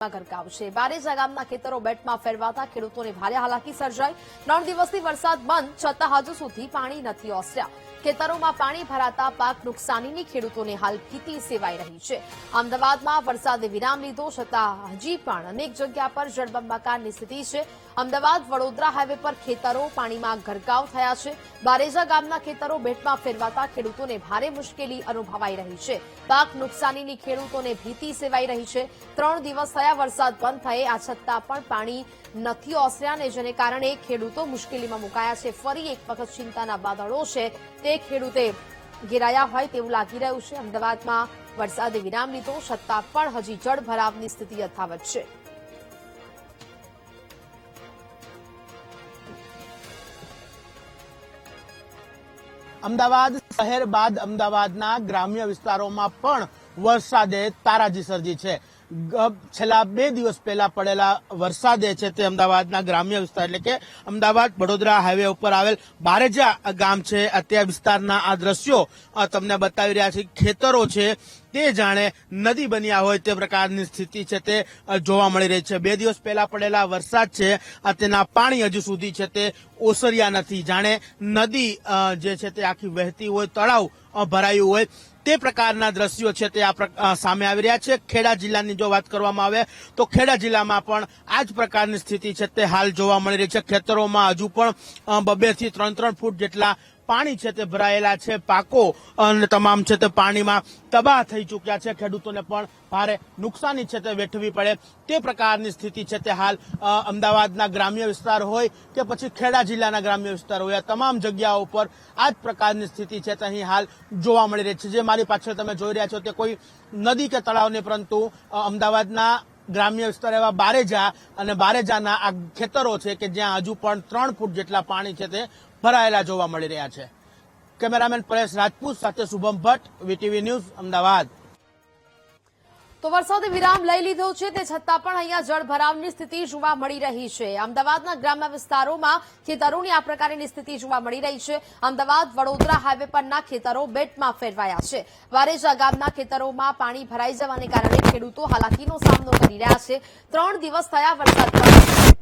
ગરકાવ છે। બારેજા ગામના ખેતરો બેટમાં ફેરવાતા ખેડૂતોને ભારે હાલાકી સર્જાઈ। 3 દિવસથી વરસાદ બંધ છતાં હજુ સુધી પાણી નથી ઓસર્યા। ખેતરોમાં પાણી ભરાતા પાક નુકસાનીની ખેડૂતોને હાલ ભીતિ સેવાઈ રહી છે। અમદાવાદમાં વરસાદે વિરામ લીધો છતાં હજી પણ અનેક જગ્યા પર જળબંબાકારની સ્થિતિ છે। અમદાવાદ વડોદરા હાઈવે પર ખેતરો પાણીમાં ગરકાવ થયા છે। બારેજા ગામના ખેતરો બેટમાં ફેરવાતા ખેડૂતોને ભારે મુશ્કેલી અનુભવાઈ રહી છે। પાક નુકસાનીની ખેડૂતોને ભીતિ સેવાઈ રહી છે। 3 દિવસ થયા વરસાદ બંધ થયે આ છતાં પણ પાણી નથી ઓસર્યા ને જેને કારણે ખેડૂતો મુશ્કેલીમાં મુકાયા છે। ફરી એક વખત ચિંતાના વાદળો છે તે ખેડૂતે ઘેરાયા હોય તેવું લાગી રહ્યું છે। અમદાવાદમાં વરસાદે વિરામ લીધો છતાં પણ હજી જળભરાવની સ્થિતિ યથાવત છે। અમદાવાદ શહેર બાદ અમદાવાદના ગ્રામ્ય વિસ્તારોમાં પણ વરસાદે તારાજી સર્જી છે। છેલ્લા 2 દિવસ પહેલા પડેલા વરસાદે છે તે અમદાવાદના ગ્રામ્ય વિસ્તાર એટલે કે અમદાવાદ વડોદરા હાઈવે ઉપર આવેલ બારેજા ગામ છે તે વિસ્તારના આ દ્રશ્યો તમને બતાવી રહ્યા છે। ખેતરો છે તે જાણે નદી બન્યા હોય તે પ્રકારની સ્થિતિ છે તે જોવા મળી રહી છે। 2 દિવસ પહેલા પડેલા વરસાદ છે તેના પાણી હજુ સુધી છે તે ઓસર્યા નથી। જાણે નદી જે છે તે આખી વહેતી હોય, તળાવ ભરાયું હોય તે પ્રકારના દ્રશ્યો છે તે સામે આવી રહ્યા છે। ખેડા જિલ્લાની જો વાત કરવામાં આવે તો ખેડા જિલ્લામાં પણ આ જ પ્રકારની સ્થિતિ છે તે હાલ જોવા મળી રહી છે। ખેતરોમાં હજુ પણ 2 થી 3 ફૂટ જેટલા પાણી છે તે ભરાયેલા છે। પાકો અને તમામ છે તે પાણીમાં તબાહ થઈ ચૂક્યા છે। ખેડૂતોને પણ ભારે નુકસાની છે તે વેઠવી પડે તે પ્રકારની સ્થિતિ છે તે હાલ અમદાવાદના ગ્રામ્ય વિસ્તાર હોય કે પછી ખેડા જિલ્લાના ગ્રામ્ય વિસ્તાર હોય, આ તમામ જગ્યાઓ પર આ જ પ્રકારની સ્થિતિ છે તે અહીં હાલ જોવા મળી રહી છે। જે મારી પાછળ તમે જોઈ રહ્યા છો તે કોઈ નદી કે તળાવ નહીં, પરંતુ અમદાવાદના ગ્રામ્ય વિસ્તાર એવા બારેજા અને બારેજાના આ ખેતરો છે કે જ્યાં હજુ પણ 3 ફૂટ જેટલા પાણી છે તે ભરાયેલા જોવા મળી રહ્યા છે। કેમેરામેન પરેશ રાજપૂત સાથે શુભમ ભટ્ટ, વીટીવી ન્યૂઝ, અમદાવાદ। તો વરસાદે વિરામ લઈ લીધો છે તે છતાં પણ અહીંયા જળભરાવની સ્થિતિ જોવા મળી રહી છે। અમદાવાદના ગ્રામ્ય વિસ્તારોમાં ખેતરોની આ પ્રકારની સ્થિતિ જોવા મળી રહી છે। અમદાવાદ વડોદરા હાઈવે પરના ખેતરો બેટમાં ફેરવાયા છે। બારેજા ગામના ખેતરોમાં પાણી ભરાઈ જવાને કારણે ખેડૂતો હાલાકીનો સામનો કરી રહ્યા છે। 3 દિવસ થયા વરસાદ